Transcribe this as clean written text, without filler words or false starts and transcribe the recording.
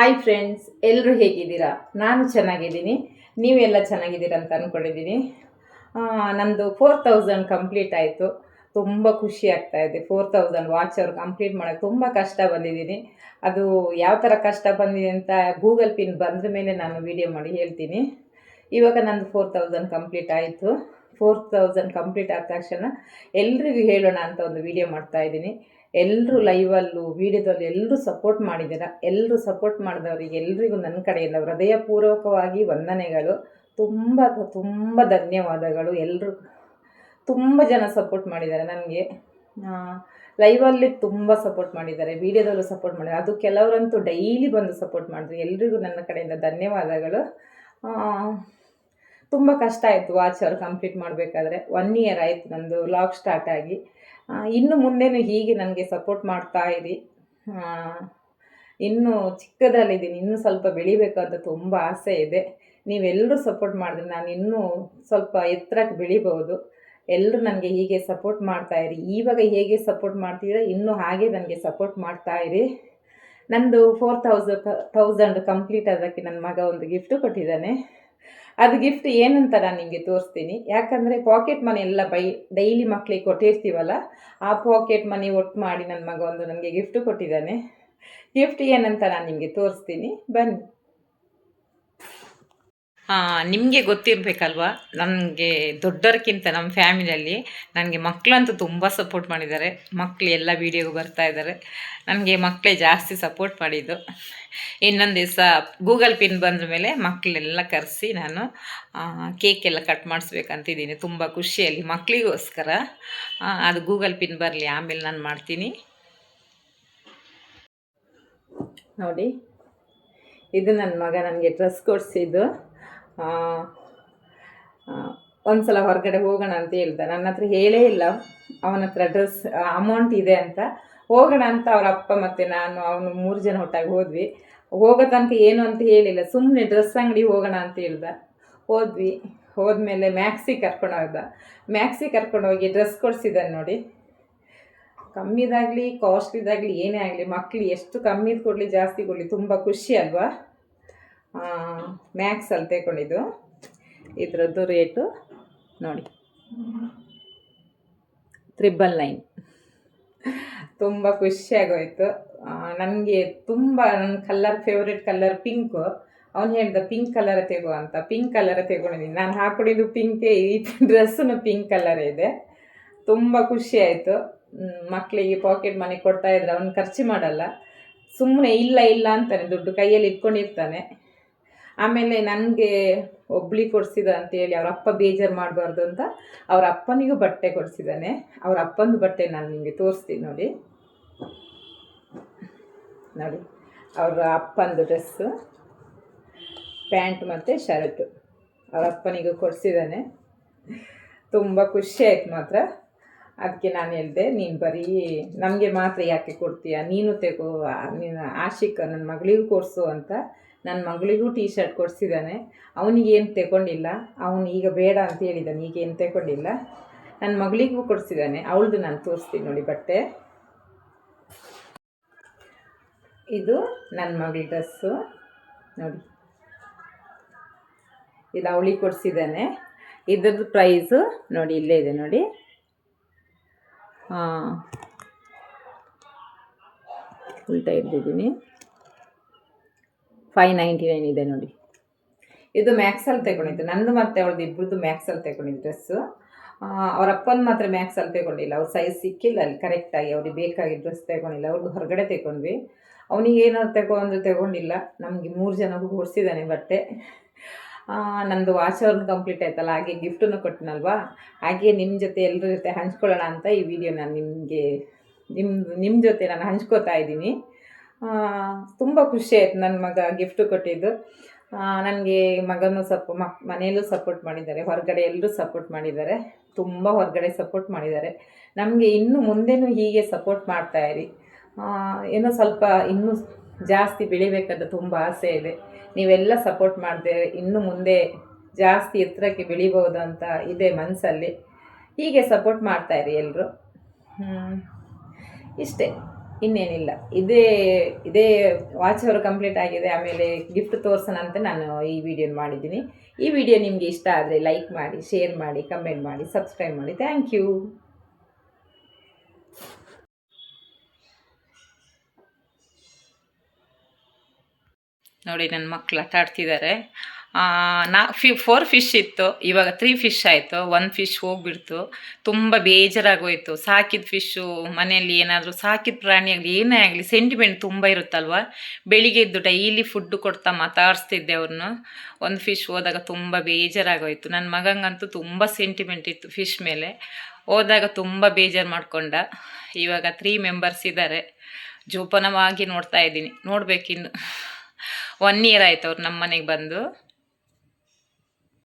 Hi friends, ಎಲ್ಲರೂ ಹೇಗಿದ್ದೀರಾ? ನಾನು ಚೆನ್ನಾಗಿದ್ದೀನಿ. ನೀವೆಲ್ಲ ಚೆನ್ನಾಗಿದ್ದೀರಾ ಅಂತ ಅಂದ್ಕೊಂಡಿದ್ದೀನಿ. ನಂದು 4000 ಕಂಪ್ಲೀಟ್ ಆಯಿತು. ತುಂಬ ಖುಷಿ ಆಗ್ತಾಯಿದೆ. 4000 ವಾಚ್ ಅವರು ಕಂಪ್ಲೀಟ್ ಮಾಡೋಕ್ಕೆ ತುಂಬ ಕಷ್ಟ ಬಂದಿದ್ದೀನಿ. ಅದು ಯಾವ ಥರ ಕಷ್ಟ ಬಂದಿದೆ ಅಂತ ಗೂಗಲ್ ಪಿನ್ ಬಂದ ಮೇಲೆ ನಾನು ವಿಡಿಯೋ ಮಾಡಿ ಹೇಳ್ತೀನಿ. ಇವಾಗ ನಂದು 4000 ಕಂಪ್ಲೀಟ್ ಆಯಿತು. 4000 ಕಂಪ್ಲೀಟ್ ಆದ ತಕ್ಷಣ ಎಲ್ರಿಗೂ ಹೇಳೋಣ ಅಂತ ಒಂದು ವಿಡಿಯೋ ಮಾಡ್ತಾಯಿದ್ದೀನಿ. ಎಲ್ಲರೂ ಲೈವಲ್ಲೂ ವಿಡಿಯೋದಲ್ಲಿ ಎಲ್ಲರೂ ಸಪೋರ್ಟ್ ಮಾಡಿದ್ದೀರ. ಎಲ್ಲರೂ ಸಪೋರ್ಟ್ ಮಾಡಿದವರಿಗೆ ಎಲ್ರಿಗೂ ನನ್ನ ಕಡೆಯಿಂದ ಹೃದಯಪೂರ್ವಕವಾಗಿ ವಂದನೆಗಳು. ತುಂಬ ತುಂಬ ಧನ್ಯವಾದಗಳು. ಎಲ್ಲರೂ ತುಂಬ ಜನ ಸಪೋರ್ಟ್ ಮಾಡಿದ್ದಾರೆ ನನಗೆ. ಲೈವಲ್ಲಿ ತುಂಬ ಸಪೋರ್ಟ್ ಮಾಡಿದ್ದಾರೆ, ವಿಡಿಯೋದಲ್ಲೂ ಸಪೋರ್ಟ್ ಮಾಡಿದ್ದಾರೆ. ಅದು ಕೆಲವರಂತೂ ಡೈಲಿ ಬಂದು ಸಪೋರ್ಟ್ ಮಾಡಿದ್ರು. ಎಲ್ರಿಗೂ ನನ್ನ ಕಡೆಯಿಂದ ಧನ್ಯವಾದಗಳು. ತುಂಬ ಕಷ್ಟ ಆಯಿತು ವಾಚ್ ಅವರು ಕಂಪ್ಲೀಟ್ ಮಾಡಬೇಕಾದ್ರೆ. 1 ಇಯರ್ ಆಯಿತು ನಂದು ವ್ಲಾಗ್ ಸ್ಟಾರ್ಟ್ ಆಗಿ. ಇನ್ನು ಮುಂದೆನೂ ಹೀಗೆ ನನಗೆ ಸಪೋರ್ಟ್ ಮಾಡ್ತಾ ಇರಿ. ಇನ್ನೂ ಚಿಕ್ಕದಲ್ಲಿದ್ದೀನಿ, ಇನ್ನೂ ಸ್ವಲ್ಪ ಬೆಳಿಬೇಕು ಅಂತ ತುಂಬ ಆಸೆ ಇದೆ. ನೀವೆಲ್ಲರೂ ಸಪೋರ್ಟ್ ಮಾಡಿದ್ರೆ ನಾನು ಇನ್ನೂ ಸ್ವಲ್ಪ ಎತ್ತರಕ್ಕೆ ಬೆಳಿಬೋದು. ಎಲ್ಲರೂ ನನಗೆ ಹೀಗೆ ಸಪೋರ್ಟ್ ಮಾಡ್ತಾಯಿರಿ. ಇವಾಗ ಹೇಗೆ ಸಪೋರ್ಟ್ ಮಾಡ್ತಿದ್ದೀರ ಇನ್ನೂ ಹಾಗೆ ನನಗೆ ಸಪೋರ್ಟ್ ಮಾಡ್ತಾಯಿರಿ. ನಂದು 4000 ಕಂಪ್ಲೀಟ್ ಆದಕ್ಕೆ ನನ್ನ ಮಗ ಒಂದು ಗಿಫ್ಟು ಕೊಟ್ಟಿದ್ದಾನೆ. ಅದು ಗಿಫ್ಟ್ ಏನಂತ ನಾನು ನಿಮಗೆ ತೋರಿಸ್ತೀನಿ. ಯಾಕಂದರೆ ಪಾಕೆಟ್ ಮನಿ ಎಲ್ಲ ಡೈಲಿ ಮಕ್ಕಳಿಗೆ ಕೊಟ್ಟಿರ್ತೀವಲ್ಲ, ಆ ಪಾಕೆಟ್ ಮನಿ ಒಟ್ಟು ಮಾಡಿ ನನ್ನ ಮಗ ಒಂದು ನನಗೆ ಗಿಫ್ಟು ಕೊಟ್ಟಿದ್ದಾನೆ. ಗಿಫ್ಟ್ ಏನಂತ ನಾನು ನಿಮಗೆ ತೋರಿಸ್ತೀನಿ, ಬನ್ನಿ. ನಿಮಗೆ ಗೊತ್ತಿರಬೇಕಲ್ವ, ನನಗೆ ದೊಡ್ಡವ್ರಿಗಿಂತ ನಮ್ಮ ಫ್ಯಾಮಿಲಿಯಲ್ಲಿ ನನಗೆ ಮಕ್ಕಳಂತೂ ತುಂಬ ಸಪೋರ್ಟ್ ಮಾಡಿದ್ದಾರೆ. ಮಕ್ಕಳು ಎಲ್ಲ ವೀಡಿಯೋಗೆ ಬರ್ತಾ ಇದ್ದಾರೆ. ನನಗೆ ಮಕ್ಕಳೇ ಜಾಸ್ತಿ ಸಪೋರ್ಟ್ ಮಾಡಿದ್ದು. ಇನ್ನೊಂದು ದಿವಸ ಗೂಗಲ್ ಪಿನ್ ಬಂದ ಮೇಲೆ ಮಕ್ಕಳೆಲ್ಲ ಕರೆಸಿ ನಾನು ಕೇಕೆಲ್ಲ ಕಟ್ ಮಾಡಿಸ್ಬೇಕಂತಿದ್ದೀನಿ. ತುಂಬ ಖುಷಿಯಲ್ಲಿ ಮಕ್ಕಳಿಗೋಸ್ಕರ. ಅದು ಗೂಗಲ್ ಪಿನ್ ಬರಲಿ, ಆಮೇಲೆ ನಾನು ಮಾಡ್ತೀನಿ. ನೋಡಿ, ಇದು ನನ್ನ ಮಗ ನನಗೆ ಡ್ರೆಸ್ ಕೊಡಿಸಿದ್ದು. ಒಂದು ಸಲ ಹೊರಗಡೆ ಹೋಗೋಣ ಅಂತ ಹೇಳ್ದ. ನನ್ನ ಹತ್ರ ಹೇಳೇ ಇಲ್ಲ ಅವನ ಹತ್ರ ಡ್ರೆಸ್ ಅಮೌಂಟ್ ಇದೆ ಅಂತ. ಹೋಗೋಣ ಅಂತ ಅವ್ರ ಅಪ್ಪ ಮತ್ತು ನಾನು ಅವನು 3 ಜನ ಒಟ್ಟಾಗಿ ಹೋದ್ವಿ. ಹೋಗೋ ತನಕ ಏನು ಅಂತ ಹೇಳಿಲ್ಲ, ಸುಮ್ಮನೆ ಡ್ರೆಸ್ ಅಂಗಡಿ ಹೋಗೋಣ ಅಂತ ಹೇಳ್ದ. ಹೋದ್ವಿ. ಹೋದ್ಮೇಲೆ ಮ್ಯಾಕ್ಸಿಗೆ ಕರ್ಕೊಂಡೋಗಿ ಡ್ರೆಸ್ ಕೊಡಿಸಿದ್ದಾನೆ. ನೋಡಿ, ಕಮ್ಮಿದಾಗಲಿ ಕಾಸ್ಟ್ಲಿದಾಗಲಿ ಏನೇ ಆಗಲಿ ಮಕ್ಕಳು ಎಷ್ಟು ಕಮ್ಮಿದು ಕೊಡಲಿ ಜಾಸ್ತಿ ಕೊಡಲಿ ತುಂಬ ಖುಷಿ ಅಲ್ವಾ. ಮ್ಯಾಕ್ಸಲ್ಲಿ ತಗೊಂಡಿದ್ದು. ಇದರದ್ದು ರೇಟು ನೋಡಿ 999. ತುಂಬ ಖುಷಿಯಾಗೋಯ್ತು ನನಗೆ. ತುಂಬ ನನ್ನ ಫೇವ್ರೆಟ್ ಕಲರ್ ಪಿಂಕು. ಅವನು ಹೇಳ್ದ ಪಿಂಕ್ ಕಲರ್ ತೆಗೋ ಅಂತ. ಪಿಂಕ್ ಕಲರ್ ತೆಗೊಂಡಿದ್ದೀನಿ. ನಾನು ಹಾಕ್ಕೊಂಡಿದ್ದು ಪಿಂಕೇ, ಈ ಡ್ರೆಸ್ಸನ್ನು ಪಿಂಕ್ ಕಲರ್ ಇದೆ. ತುಂಬ ಖುಷಿ ಆಯಿತು. ಮಕ್ಕಳಿಗೆ ಪಾಕೆಟ್ ಮನಿ ಕೊಡ್ತಾಯಿದ್ರೆ ಅವನು ಖರ್ಚು ಮಾಡಲ್ಲ, ಸುಮ್ಮನೆ ಇಲ್ಲ ಅಂತಾನೆ, ದುಡ್ಡು ಕೈಯಲ್ಲಿ ಇಟ್ಕೊಂಡಿರ್ತಾನೆ. ಆಮೇಲೆ ನನಗೆ ಒಬ್ಳಿಗೆ ಕೊಡಿಸಿದ ಅಂತೇಳಿ ಅವ್ರ ಅಪ್ಪ ಬೇಜಾರು ಮಾಡಬಾರ್ದು ಅಂತ ಅವ್ರ ಅಪ್ಪನಿಗೂ ಬಟ್ಟೆ ಕೊಡಿಸಿದ್ದಾನೆ. ಅವ್ರ ಅಪ್ಪಂದು ಬಟ್ಟೆ ನಾನು ನಿಮಗೆ ತೋರಿಸ್ತೀನಿ. ನೋಡಿ, ಅವ್ರ ಅಪ್ಪಂದು ಡ್ರೆಸ್ಸು, ಪ್ಯಾಂಟ್ ಮತ್ತು ಶರ್ಟು ಅವ್ರ ಅಪ್ಪನಿಗೂ ಕೊಡಿಸಿದ್ದಾನೆ. ತುಂಬ ಖುಷಿ ಆಯ್ತು ಮಾತ್ರ. ಅದಕ್ಕೆ ನಾನು ಹೇಳಿದೆ, ನೀನು ಬರೀ ನಮಗೆ ಮಾತ್ರ ಯಾಕೆ ಕೊಡ್ತೀಯ, ನೀನು ತೆಗೋ, ನೀನು ಆಶಿಕ್ ನನ್ನ ಮಗಳಿಗೂ ಕೊಡಿಸು ಅಂತ. ನನ್ನ ಮಗಳಿಗೂ ಟೀ ಶರ್ಟ್ ಕೊಡಿಸಿದ್ದಾನೆ. ಅವನಿಗೇನು ತಗೊಂಡಿಲ್ಲ, ಅವನು ಈಗ ಬೇಡ ಅಂತ ಹೇಳಿದ್ದಾನೆ, ಈಗೇನು ತಗೊಂಡಿಲ್ಲ. ನನ್ನ ಮಗಳಿಗೂ ಕೊಡಿಸಿದ್ದಾನೆ. ಅವಳದು ನಾನು ತೋರಿಸ್ತೀನಿ ನೋಡಿ ಬಟ್ಟೆ. ಇದು ನನ್ನ ಮಗಳ ಡ್ರೆಸ್ಸು ನೋಡಿ, ಇದು ಅವಳಿಗೆ ಕೊಡಿಸಿದ್ದಾನೆ. ಇದ್ರದ್ದು ಪ್ರೈಸು ನೋಡಿ, ಇಲ್ಲೇ ಇದೆ ನೋಡಿ. ಉಲ್ಟಾ ಇಟ್ಟಿದ್ದೀನಿ. 599 ಇದೆ ನೋಡಿ. ಇದು ಮ್ಯಾಕ್ಸಲ್ಲಿ ತಗೊಂಡಿದ್ದು. ನಂದು ಮತ್ತು ಅವಳದು ಇಬ್ಬರದ್ದು ಮ್ಯಾಕ್ಸಲ್ಲಿ ತಗೊಂಡಿದ್ದು ಡ್ರೆಸ್ಸು. ಅವ್ರ ಅಪ್ಪನ ಮಾತ್ರ ಮ್ಯಾಕ್ಸಲ್ಲಿ ತಗೊಂಡಿಲ್ಲ, ಅವ್ರ ಸೈಜ್ ಸಿಕ್ಕಿಲ್ಲ ಅಲ್ಲಿ ಕರೆಕ್ಟಾಗಿ. ಅವ್ರಿಗೆ ಬೇಕಾಗಿದ್ದ ಡ್ರೆಸ್ ತಗೊಂಡಿಲ್ಲ. ಅವ್ರದ್ದು ಹೊರಗಡೆ ತಗೊಂಡ್ವಿ. ಅವನಿಗೆ ಏನಾದ್ರು ತಗೊಂಡಿಲ್ಲ. ನಮಗೆ 3 ಜನಗೂ ಕೊಡಿಸಿದ್ದಾನೆ ಬಟ್ಟೆ. ನಂದು ವಾಚ್ ಅವ್ರನ್ನ ಕಂಪ್ಲೀಟ್ ಆಯ್ತಲ್ಲ, ಹಾಗೆ ಗಿಫ್ಟನ್ನು ಕೊಟ್ಟನಲ್ವಾ, ಹಾಗೆ ನಿಮ್ಮ ಜೊತೆ ಎಲ್ಲರ ಜೊತೆ ಹಂಚ್ಕೊಳ್ಳೋಣ ಅಂತ ಈ ವಿಡಿಯೋ ನಾನು ನಿಮ್ಮ ಜೊತೆ ನಾನು ಹಂಚ್ಕೋತಾ ಇದ್ದೀನಿ. ತುಂಬ ಖುಷಿ ಆಯಿತು ನನ್ನ ಮಗ ಗಿಫ್ಟು ಕೊಟ್ಟಿದ್ದು. ನನಗೆ ಮಗನೂ ಮನೆಯಲ್ಲೂ ಸಪೋರ್ಟ್ ಮಾಡಿದ್ದಾರೆ, ಹೊರಗಡೆ ಎಲ್ಲರೂ ಸಪೋರ್ಟ್ ಮಾಡಿದ್ದಾರೆ. ತುಂಬ ಹೊರಗಡೆ ಸಪೋರ್ಟ್ ಮಾಡಿದ್ದಾರೆ. ನಮಗೆ ಇನ್ನು ಮುಂದೆನೂ ಹೀಗೆ ಸಪೋರ್ಟ್ ಮಾಡ್ತಾಯಿರಿ. ಏನೋ ಸ್ವಲ್ಪ ಇನ್ನೂ ಜಾಸ್ತಿ ಬೆಳಿಬೇಕಂತ ತುಂಬ ಆಸೆ ಇದೆ. ನೀವೆಲ್ಲ ಸಪೋರ್ಟ್ ಮಾಡಿದೆ ಇನ್ನು ಮುಂದೆ ಜಾಸ್ತಿ ಎತ್ತರಕ್ಕೆ ಬೆಳಿಬೋದು ಅಂತ ಇದೆ ಮನಸ್ಸಲ್ಲಿ. ಹೀಗೆ ಸಪೋರ್ಟ್ ಮಾಡ್ತಾಯಿರಿ ಎಲ್ಲರೂ. ಇಷ್ಟೇ. ಇನ್ನೇನಿಲ್ಲ, ಇದೇ ಇದೇ ವಾಚ್ ಅವರು ಕಂಪ್ಲೀಟ್ ಆಗಿದೆ. ಆಮೇಲೆ ಗಿಫ್ಟ್ ತೋರಿಸೋಣ ಅಂತ ನಾನು ಈ ವಿಡಿಯೋ ಮಾಡಿದ್ದೀನಿ. ಈ ವಿಡಿಯೋ ನಿಮಗೆ ಇಷ್ಟ ಆದರೆ ಲೈಕ್ ಮಾಡಿ, ಶೇರ್ ಮಾಡಿ, ಕಮೆಂಟ್ ಮಾಡಿ, ಸಬ್ಸ್ಕ್ರೈಬ್ ಮಾಡಿ. Thank you. ನೋಡಿ ನನ್ನ ಮಕ್ಕಳು ಆಟ ಆಡ್ತಿದ್ದಾರೆ. 4 ಫಿಶ್ ಇತ್ತು, ಇವಾಗ 3 ಫಿಶ್ ಆಯಿತು. 1 ಫಿಶ್ ಹೋಗ್ಬಿಡ್ತು. ತುಂಬ ಬೇಜಾರಾಗೋಯ್ತು. ಸಾಕಿದ ಫಿಶ್ಶು ಮನೆಯಲ್ಲಿ ಏನಾದರೂ ಸಾಕಿದ ಪ್ರಾಣಿ ಆಗಲಿ ಏನೇ ಆಗಲಿ ಸೆಂಟಿಮೆಂಟ್ ತುಂಬ ಇರುತ್ತಲ್ವ. ಬೆಳಿಗ್ಗೆ ಎದ್ದು ಡೈಲಿ ಫುಡ್ಡು ಕೊಡ್ತಾ ಮಾತಾಡಿಸ್ತಿದ್ದೆ ಅವ್ರನ್ನ. 1 ಫಿಶ್ ಹೋದಾಗ ತುಂಬ ಬೇಜಾರಾಗೋಯ್ತು. ನನ್ನ ಮಗಂಗಂತೂ ತುಂಬ ಸೆಂಟಿಮೆಂಟ್ ಇತ್ತು ಫಿಶ್ ಮೇಲೆ. ಹೋದಾಗ ತುಂಬ ಬೇಜಾರು ಮಾಡ್ಕೊಂಡ. ಇವಾಗ 3 ಮೆಂಬರ್ಸ್ ಇದ್ದಾರೆ. ಜೋಪಾನವಾಗಿ ನೋಡ್ತಾ ಇದ್ದೀನಿ. ನೋಡಬೇಕಿನ್ನು 1 ಇಯರ್ ಆಯ್ತು ಅವ್ರು ನಮ್ಮ ಮನೆಗೆ ಬಂದು.